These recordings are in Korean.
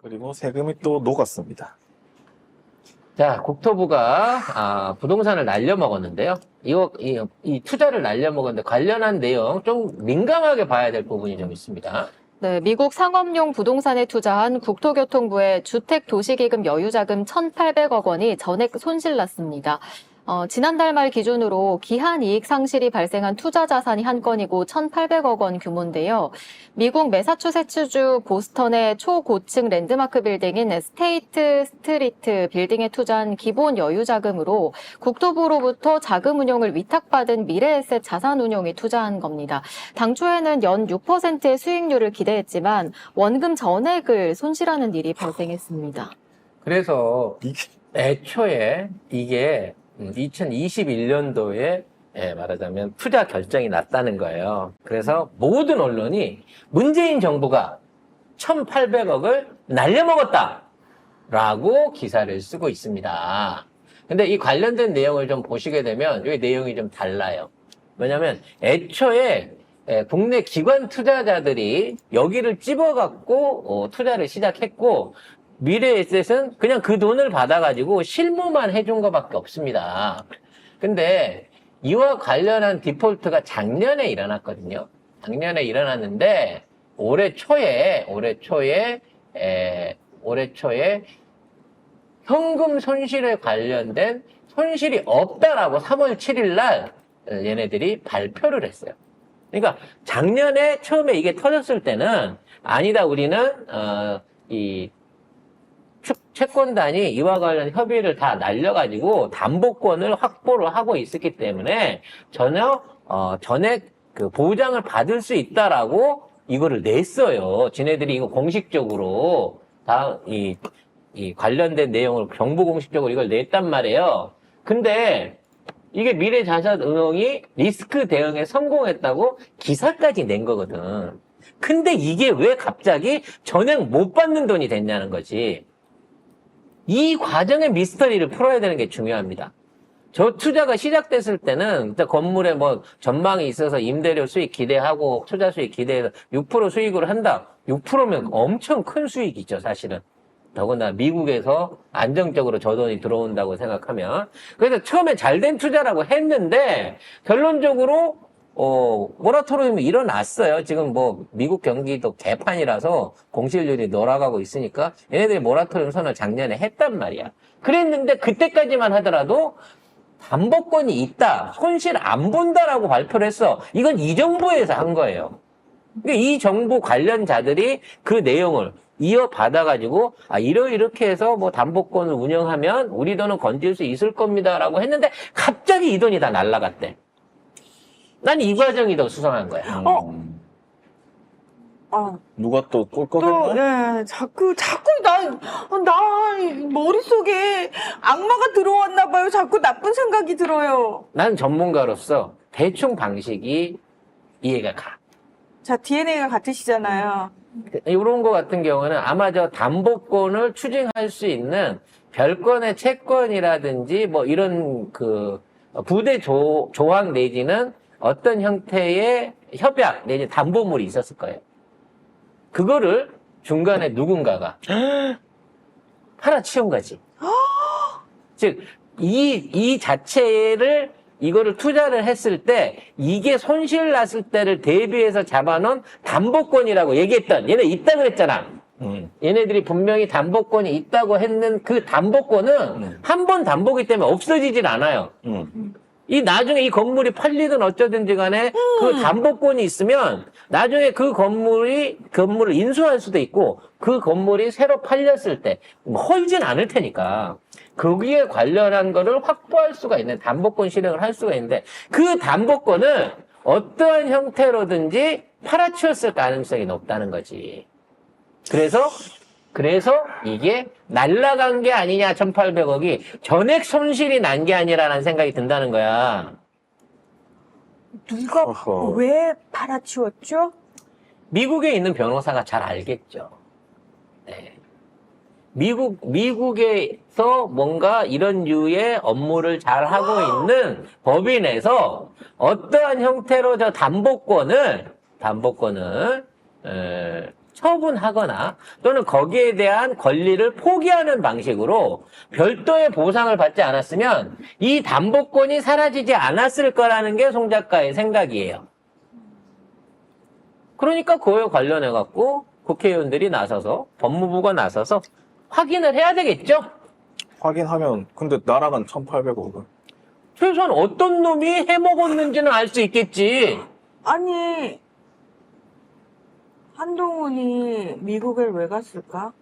그리고 세금이 또 녹았습니다. 자, 국토부가 부동산을 날려먹었는데요. 이 투자를 날려먹었는데 관련한 내용 좀 민감하게 봐야 될 부분이 좀 있습니다. 네, 미국 상업용 부동산에 투자한 국토교통부의 주택도시기금 여유자금 1,800억 원이 전액 손실났습니다. 지난달 말 기준으로 기한이익 상실이 발생한 투자 자산이 한 건이고 1,800억 원 규모인데요. 미국 매사추세츠주 보스턴의 초고층 랜드마크 빌딩인 스테이트 스트리트 빌딩에 투자한 기본 여유자금으로 국토부로부터 자금 운용을 위탁받은 미래에셋 자산운용에 투자한 겁니다. 당초에는 연 6%의 수익률을 기대했지만 원금 전액을 손실하는 일이 발생했습니다. 그래서 애초에 이게 2021년도에 말하자면 투자 결정이 났다는 거예요. 그래서 모든 언론이 문재인 정부가 1,800억을 날려먹었다라고 기사를 쓰고 있습니다. 근데 이 관련된 내용을 좀 보시게 되면 이 내용이 좀 달라요. 왜냐하면 애초에 국내 기관 투자자들이 여기를 찝어갖고 투자를 시작했고 미래에셋은 그냥 그 돈을 받아가지고 실무만 해준 것밖에 없습니다. 근데 이와 관련한 디폴트가 작년에 일어났거든요. 작년에 일어났는데 올해 초에 현금 손실에 관련된 손실이 없다라고 3월 7일 날 얘네들이 발표를 했어요. 그러니까 작년에 처음에 이게 터졌을 때는 아니다, 우리는 이 채권단이 이와 관련 협의를 다 날려가지고 담보권을 확보를 하고 있었기 때문에 전액 그 보장을 받을 수 있다라고 이거를 냈어요. 지네들이 이거 공식적으로 이 관련된 내용을 정부 공식적으로 이걸 냈단 말이에요. 근데 이게 미래자산운용이 리스크 대응에 성공했다고 기사까지 낸 거거든. 근데 이게 왜 갑자기 전액 못 받는 돈이 됐냐는 거지. 이 과정의 미스터리를 풀어야 되는 게 중요합니다. 저 투자가 시작됐을 때는 건물에 뭐 전망이 있어서 임대료 수익 기대하고 투자 수익 기대해서 6% 수익으로 한다. 6%면 엄청 큰 수익이죠, 사실은. 더구나 미국에서 안정적으로 저 돈이 들어온다고 생각하면. 그래서 처음에 잘된 투자라고 했는데 결론적으로 모라토리움이 일어났어요. 지금 뭐 미국 경기도 개판이라서 공실률이 놀아가고 있으니까 얘네들이 모라토리움 선언을 작년에 했단 말이야. 그랬는데 그때까지만 하더라도 담보권이 있다, 손실 안 본다라고 발표를 했어. 이건 이 정부에서 한 거예요. 그러니까 이 정부 관련자들이 그 내용을 이어받아가지고 이렇게 해서 뭐 담보권을 운영하면 우리 돈은 건질 수 있을 겁니다라고 했는데 갑자기 이 돈이 다 날라갔대. 난 이 과정이 더 수상한 거야. 누가 또 꿀꺽했나? 네, 자꾸 나 머릿속에 악마가 들어왔나 봐요. 자꾸 나쁜 생각이 들어요. 난 전문가로서 대충 방식이 이해가 가. 자, DNA가 같으시잖아요. 이런 거 같은 경우는 아마 저 담보권을 추징할 수 있는 별건의 채권이라든지 뭐 이런 그 부대 조항 내지는 어떤 형태의 협약 내지 담보물이 있었을 거예요. 그거를 중간에 누군가가 팔아치운 거지. 즉, 이 자체를 이거를 투자를 했을 때 이게 손실 났을 때를 대비해서 잡아놓은 담보권이라고 얘기했던 얘네 있다 그랬잖아. 얘네들이 분명히 담보권이 있다고 했는 그 담보권은 한 번 담보기 때문에 없어지질 않아요. 이 나중에 이 건물이 팔리든 어쩌든지 간에 그 담보권이 있으면 나중에 그 건물을 인수할 수도 있고 그 건물이 새로 팔렸을 때 헐진 않을 테니까 거기에 관련한 거를 확보할 수가 있는 담보권 실행을 할 수가 있는데 그 담보권을 어떠한 형태로든지 팔아치웠을 가능성이 높다는 거지. 그래서 이게 날라간 게 아니냐, 1,800억이 전액 손실이 난 게 아니라는 생각이 든다는 거야. 누가 어허. 왜 팔아치웠죠? 미국에 있는 변호사가 잘 알겠죠. 네. 미국에서 뭔가 이런 류의 업무를 잘 하고 있는 법인에서 어떠한 형태로 저 담보권을 처분하거나 또는 거기에 대한 권리를 포기하는 방식으로 별도의 보상을 받지 않았으면 이 담보권이 사라지지 않았을 거라는 게 송 작가의 생각이에요. 그러니까 그거에 관련해갖고 국회의원들이 나서서 법무부가 나서서 확인을 해야 되겠죠? 확인하면 근데 날아간 1,800억을 최소한 어떤 놈이 해먹었는지는 알 수 있겠지. 아니, 한동훈이 미국에 왜 갔을까?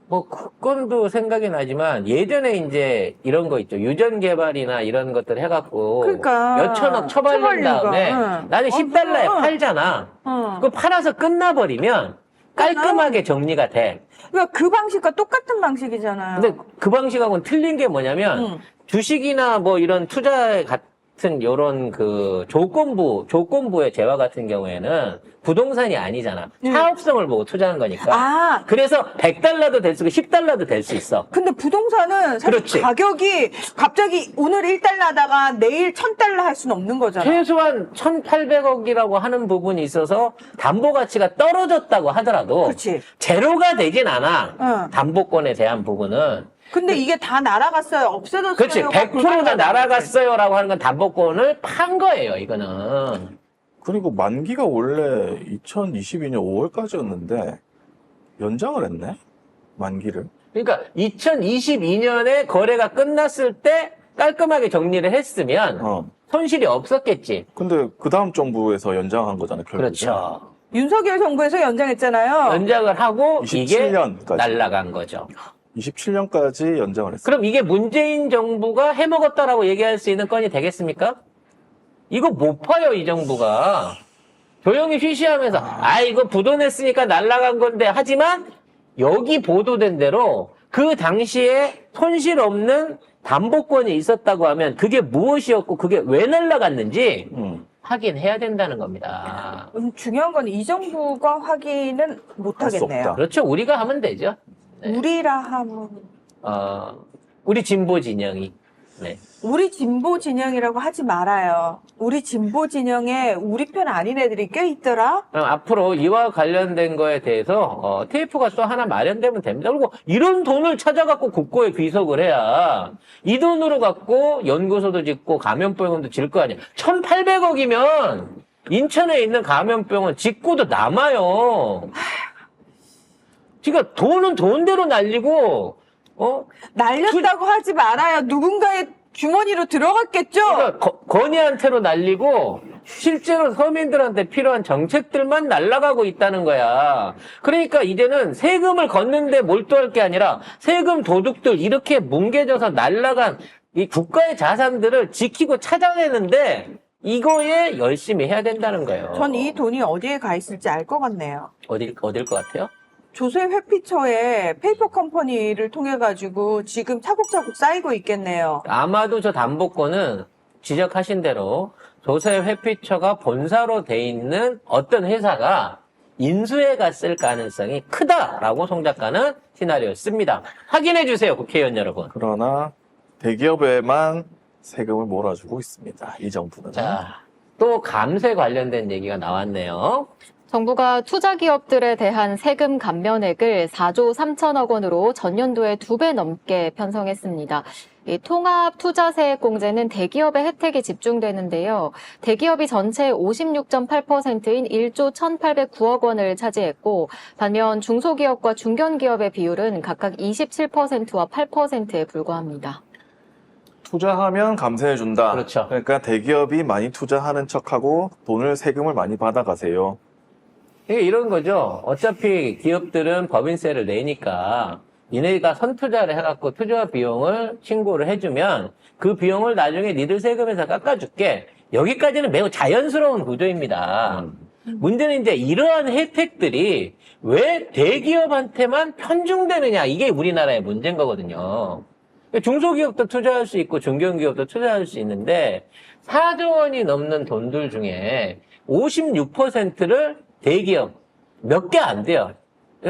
뭐 그건도 생각이 나지만 예전에 이제 이런 거 있죠. 유전 개발이나 이런 것들 해갖고 그러니까 몇천억 처발린 처발리니까, 다음에 응. 나는 10달러에 응. 팔잖아. 어. 그거 팔아서 끝나버리면 깔끔하게 정리가 돼. 그러니까 그 방식과 똑같은 방식이잖아요. 근데 그 방식하고는 틀린 게 뭐냐면 응. 주식이나 뭐 이런 투자 같은 요런 그 조건부의 재화 같은 경우에는 부동산이 아니잖아. 응. 사업성을 보고 투자한 거니까. 아, 그래서 100달러도 될 수 있고 10달러도 될 수 있어. 근데 부동산은 사실 그렇지. 가격이 갑자기 오늘 1달러 하다가 내일 1,000달러 할 수는 없는 거잖아. 최소한 1,800억이라고 하는 부분이 있어서 담보 가치가 떨어졌다고 하더라도 그렇지. 제로가 되진 않아. 응. 담보권에 대한 부분은. 근데 이게 다 날아갔어요. 없어졌어요. 그렇지. 100%가 날아갔어요라고 하는 건 담보권을 판 거예요, 이거는. 그리고 만기가 원래 2022년 5월까지였는데 연장을 했네? 만기를. 그러니까 2022년에 거래가 끝났을 때 깔끔하게 정리를 했으면 손실이 없었겠지. 근데 그 다음 정부에서 연장한 거잖아요, 결국. 그렇죠. 윤석열 정부에서 연장했잖아요. 연장을 하고 이게 27년까지. 날아간 거죠. 27년까지 연장을 했어요. 그럼 이게 문재인 정부가 해먹었다라고 얘기할 수 있는 건이 되겠습니까? 이거 못 파요, 이 정부가. 조용히 쉬쉬하면서, 이거 부도냈으니까 날아간 건데, 하지만, 여기 보도된 대로 그 당시에 손실 없는 담보권이 있었다고 하면 그게 무엇이었고, 그게 왜 날아갔는지 확인해야 된다는 겁니다. 중요한 건 이 정부가 확인은 못 할수 하겠네요. 없다. 그렇죠. 우리가 하면 되죠. 네. 우리라 하면 우리 진보 진영이. 네. 우리 진보 진영이라고 하지 말아요. 우리 진보 진영에 우리 편 아닌 애들이 꽤 있더라. 그럼 앞으로 이와 관련된 거에 대해서 테이프가 또 하나 마련되면 됩니다. 그리고 이런 돈을 찾아갖고 국고에 귀속을 해야 이 돈으로 갖고 연구소도 짓고 감염병원도 질 거 아니야. 1,800억이면 인천에 있는 감염병원 짓고도 남아요. 그러니까 돈은 돈대로 날리고 날렸다고 하지 말아요. 누군가의 주머니로 들어갔겠죠? 그러니까 건의한테로 날리고 실제로 서민들한테 필요한 정책들만 날아가고 있다는 거야. 그러니까 이제는 세금을 걷는데 몰두할 게 아니라 세금 도둑들 이렇게 뭉개져서 날아간 이 국가의 자산들을 지키고 찾아내는데 이거에 열심히 해야 된다는 거예요. 전 이 돈이 어디에 가 있을지 알 것 같네요. 어딜 것 같아요? 조세 회피처에 페이퍼 컴퍼니를 통해 가지고 지금 차곡차곡 쌓이고 있겠네요. 아마도 저 담보권은 지적하신 대로 조세 회피처가 본사로 돼 있는 어떤 회사가 인수해 갔을 가능성이 크다라고 송 작가는 시나리오를 씁니다. 확인해 주세요, 국회의원 여러분. 그러나 대기업에만 세금을 몰아주고 있습니다. 이 정부는. 자, 또 감세 관련된 얘기가 나왔네요. 정부가 투자 기업들에 대한 세금 감면액을 4조 3천억 원으로 전년도에 2배 넘게 편성했습니다. 이 통합 투자세액 공제는 대기업의 혜택이 집중되는데요. 대기업이 전체의 56.8%인 1조 1,809억 원을 차지했고 반면 중소기업과 중견기업의 비율은 각각 27%와 8%에 불과합니다. 투자하면 감세해준다. 그렇죠. 그러니까 대기업이 많이 투자하는 척하고 세금을 많이 받아가세요. 이게 이런 거죠. 어차피 기업들은 법인세를 내니까 니네가 선투자를 해갖고 투자 비용을 신고를 해주면 그 비용을 나중에 니들 세금에서 깎아줄게. 여기까지는 매우 자연스러운 구조입니다. 문제는 이제 이러한 혜택들이 왜 대기업한테만 편중되느냐. 이게 우리나라의 문제인 거거든요. 중소기업도 투자할 수 있고 중견기업도 투자할 수 있는데 4조 원이 넘는 돈들 중에 56%를 대기업 몇 개 안 돼요.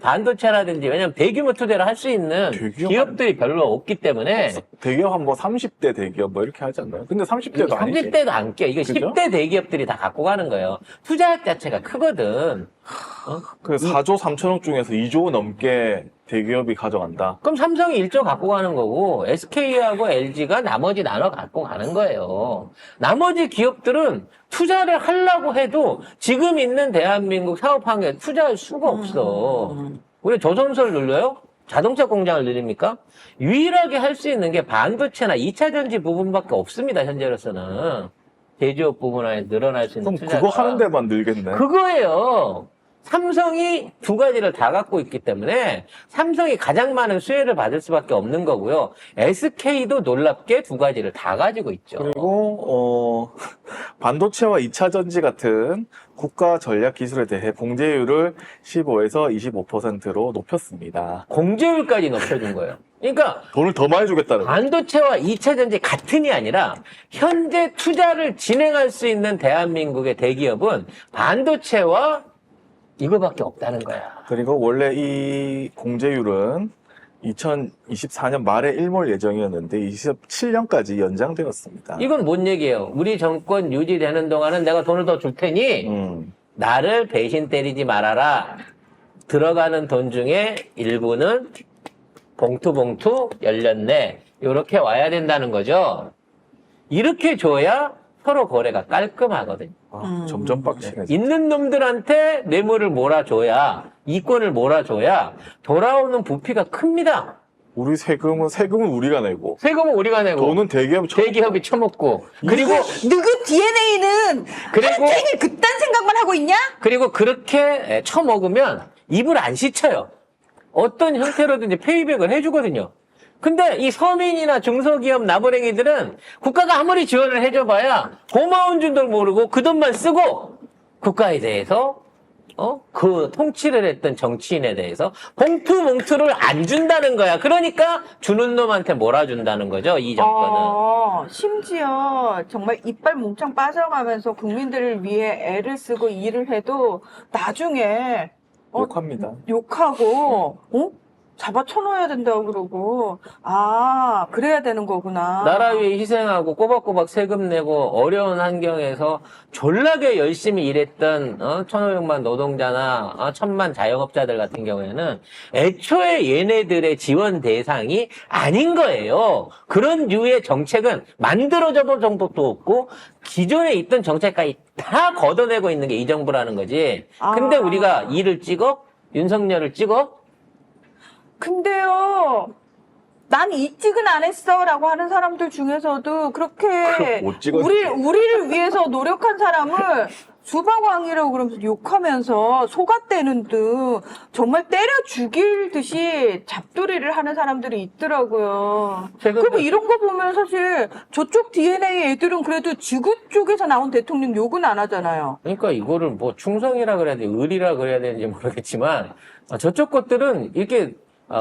반도체라든지 왜냐면 대규모 투자를 할 수 있는 기업들이 별로 없기 때문에 대기업 한 30대 대기업 이렇게 하지 않나요? 근데 30대도 아니지. 30대도 안 깨. 이거 그죠? 10대 대기업들이 다 갖고 가는 거예요. 투자액 자체가 크거든. 그 4조 3천억 중에서 2조 넘게 대기업이 가져간다. 그럼 삼성이 1조 갖고 가는 거고 SK하고 LG가 나머지 나눠 갖고 가는 거예요. 나머지 기업들은 투자를 하려고 해도 지금 있는 대한민국 사업 환경에 투자할 수가 없어. 우리 조선소를 늘려요? 자동차 공장을 늘립니까? 유일하게 할 수 있는 게 반도체나 2차 전지 부분밖에 없습니다. 현재로서는. 제조업 부분에 늘어날 수 있는 그럼 투자가. 그거 하는 데만 늘겠네. 그거예요. 삼성이 두 가지를 다 갖고 있기 때문에 삼성이 가장 많은 수혜를 받을 수밖에 없는 거고요. SK도 놀랍게 두 가지를 다 가지고 있죠. 그리고 반도체와 2차 전지 같은 국가 전략 기술에 대해 공제율을 15에서 25%로 높였습니다. 공제율까지 높여준 거예요. 그러니까 돈을 더 많이 주겠다는 거예요. 반도체와 2차 전지 같은이 아니라 현재 투자를 진행할 수 있는 대한민국의 대기업은 반도체와 이거밖에 없다는 거야. 그리고 원래 이 공제율은 2024년 말에 일몰 예정이었는데 27년까지 연장되었습니다. 이건 뭔 얘기예요? 우리 정권 유지되는 동안은 내가 돈을 더 줄 테니 나를 배신 때리지 말아라. 들어가는 돈 중에 일부는 봉투 열렸네. 이렇게 와야 된다는 거죠. 이렇게 줘야 서로 거래가 깔끔하거든요. 점점 빡치네. 있는 놈들한테 뇌물을 몰아줘야, 이권을 몰아줘야 돌아오는 부피가 큽니다. 우리 세금은 우리가 내고 세금은 우리가 내고 돈은 대기업이 처먹고 그리고 누구 DNA는 그리고 하루 종일 그딴 생각만 하고 있냐? 그리고 그렇게 처먹으면 입을 안 씻어요. 어떤 형태로든지 페이백을 해주거든요. 근데 이 서민이나 중소기업 나부랭이들은 국가가 아무리 지원을 해줘봐야 고마운 줄도 모르고 그 돈만 쓰고 국가에 대해서 그 통치를 했던 정치인에 대해서 봉투를 안 준다는 거야. 그러니까 주는 놈한테 몰아준다는 거죠. 이 정권은. 심지어 정말 이빨 몽창 빠져가면서 국민들을 위해 애를 쓰고 일을 해도 나중에 욕합니다. 욕하고 잡아 쳐넣어야 된다고 그러고 그래야 되는 거구나. 나라 위해 희생하고 꼬박꼬박 세금 내고 어려운 환경에서 졸라게 열심히 일했던 1,500만 노동자나 1,000만 자영업자들 같은 경우에는 애초에 얘네들의 지원 대상이 아닌 거예요. 그런 류의 정책은 만들어져 본 정도도 없고 기존에 있던 정책까지 다 걷어내고 있는 게 이 정부라는 거지. 근데 우리가 이를 찍어? 윤석열을 찍어? 근데요, 난 이 찍은 안 했어 라고 하는 사람들 중에서도 그렇게 못 찍었지. 우리를 위해서 노력한 사람을 수박왕이라고 그러면서 욕하면서 속아대는 등 정말 때려 죽일 듯이 잡돌이를 하는 사람들이 있더라고요. 그리고 이런 거 보면 사실 저쪽 DNA 애들은 그래도 지구 쪽에서 나온 대통령 욕은 안 하잖아요. 그러니까 이거를 뭐 충성이라 그래야 돼, 의리라 그래야 되는지 모르겠지만 저쪽 것들은 이렇게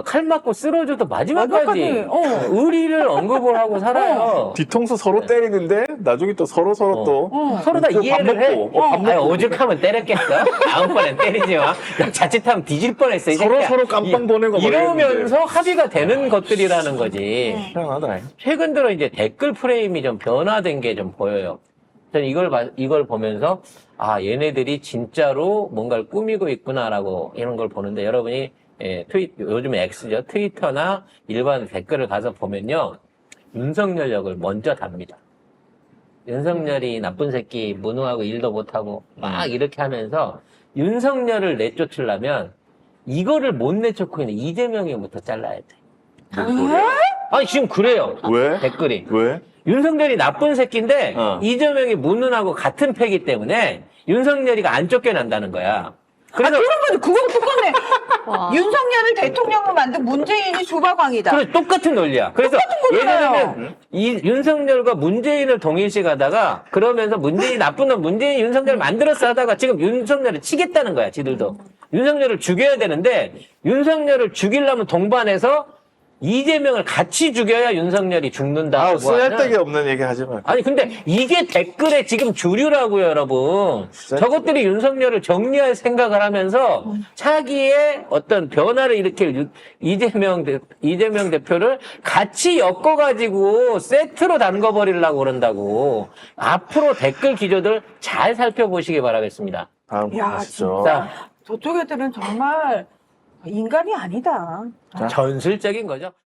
칼 맞고 쓰러져도 마지막까지 의리를 언급을 하고 살아요. 뒤통수 서로 때리는데 나중에 또 서로 또 서로 다 밥 이해를 해. 먹고, 밥 먹고. 오죽하면 때렸겠어? 다음번엔 때리지 마. 자칫하면 뒤질 뻔했어. 이 새끼야. 서로 깜빵 보내고 이러면서 합의가 되는 것들이라는 거지. 희한하다. 최근 들어 이제 댓글 프레임이 좀 변화된 게 좀 보여요. 저는 이걸 보면서 얘네들이 진짜로 뭔가를 꾸미고 있구나라고 이런 걸 보는데 여러분이 요즘에 X죠. 트위터나 일반 댓글을 가서 보면요. 윤석열 역을 먼저 답니다. 윤석열이 나쁜 새끼, 무능하고 일도 못하고 막 이렇게 하면서 윤석열을 내쫓으려면 이거를 못 내쫓고 있는 이재명이부터 잘라야 돼. 아니 지금 그래요. 왜? 댓글이. 왜? 윤석열이 나쁜 새끼인데 이재명이 무능하고 같은 패기 때문에 윤석열이가 안 쫓겨난다는 거야. 그래서 그건 똑같네. 윤석열을 대통령으로 만든 문재인이 수박왕이다. 그래, 똑같은 논리야. 그래서 예전에는 이 윤석열과 문재인을 동일시 가다가 그러면서 문재인 나쁜 놈 문재인 윤석열 만들었어 하다가 지금 윤석열을 치겠다는 거야, 지들도. 윤석열을 죽여야 되는데 윤석열을 죽이려면 동반해서 이재명을 같이 죽여야 윤석열이 죽는다고 쓸데기 없는 얘기 하지 말고. 아니 근데 이게 댓글의 지금 주류라고요, 여러분. 저것들이 윤석열을 정리할 생각을 하면서 차기의 어떤 변화를 일으킬 이재명 대표를 같이 엮어가지고 세트로 담궈버리려고 그런다고. 앞으로 댓글 기조들 잘 살펴보시기 바라겠습니다. 다음 야, 가시죠. 자, 저쪽 애들은 정말 인간이 아니다. 자. 전술적인 거죠.